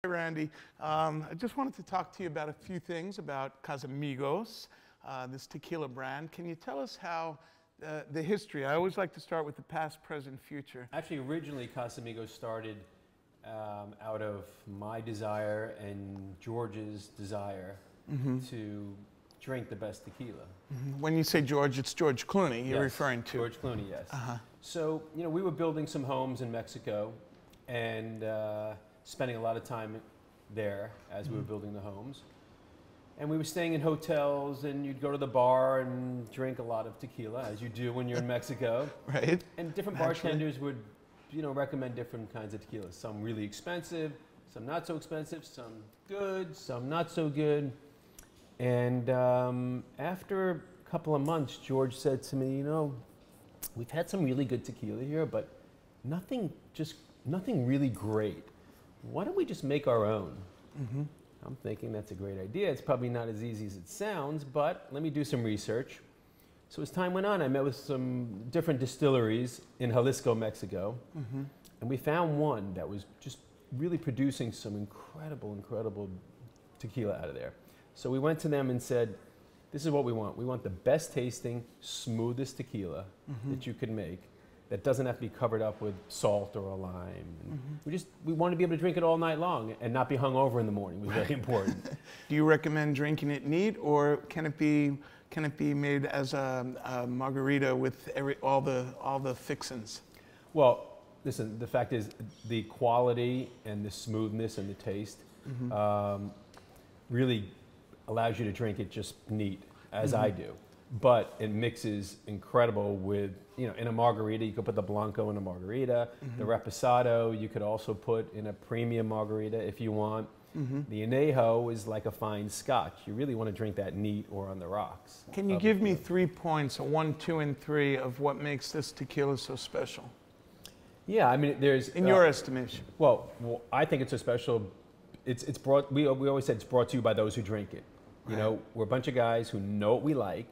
Randy. I just wanted to talk to you about a few things about Casamigos, this tequila brand. Can you tell us how the history? I always like to start with the past, present, future. Actually, originally Casamigos started out of my desire and George's desire to drink the best tequila. When you say George, it's George Clooney you're referring to. George Clooney, yes. So, you know, we were building some homes in Mexico and spending a lot of time there as we were building the homes. And we were staying in hotels, and you'd go to the bar and drink a lot of tequila, as you do when you're in Mexico. Right. And different bartenders would, you know, recommend different kinds of tequila. Some really expensive, some not so expensive, some good, some not so good. And after a couple of months, George said to me, you know, we've had some really good tequila here, but nothing really great. Why don't we just make our own? I'm thinking that's a great idea. It's probably not as easy as it sounds, but let me do some research. So as time went on, I met with some different distilleries in Jalisco, Mexico, and we found one that was just really producing some incredible tequila out of there. So we went to them and said, this is what we want. We want the best tasting, smoothest tequila that you can make that doesn't have to be covered up with salt or a lime. We want to be able to drink it all night long and not be hungover in the morning. It was very important. Do you recommend drinking it neat, or can it be made as a margarita with all the fixins? Well, listen, the fact is the quality and the smoothness and the taste really allows you to drink it just neat, as I do. But it mixes incredible with, you know, in a margarita, you could put the Blanco in a margarita. The Reposado, you could also put in a premium margarita if you want. The Añejo is like a fine scotch. You really want to drink that neat or on the rocks. Can you give me 3 points, a 1, 2, and 3, of what makes this tequila so special? Yeah, I mean, there's... In your estimation. Well, I think it's so special. It's brought, we always said it's brought to you by those who drink it. You know, we're a bunch of guys who know what we like,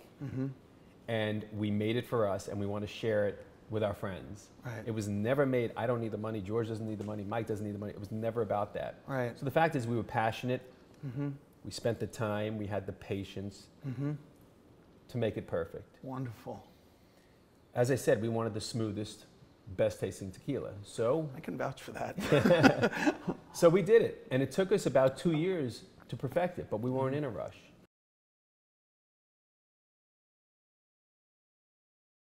and we made it for us, and we want to share it with our friends. It was never made, I don't need the money, George doesn't need the money, Mike doesn't need the money. It was never about that. So the fact is we were passionate, we spent the time, we had the patience to make it perfect. Wonderful. As I said, we wanted the smoothest, best tasting tequila. So I can vouch for that. so we did it, and it took us about 2 years to perfect it, but we weren't in a rush.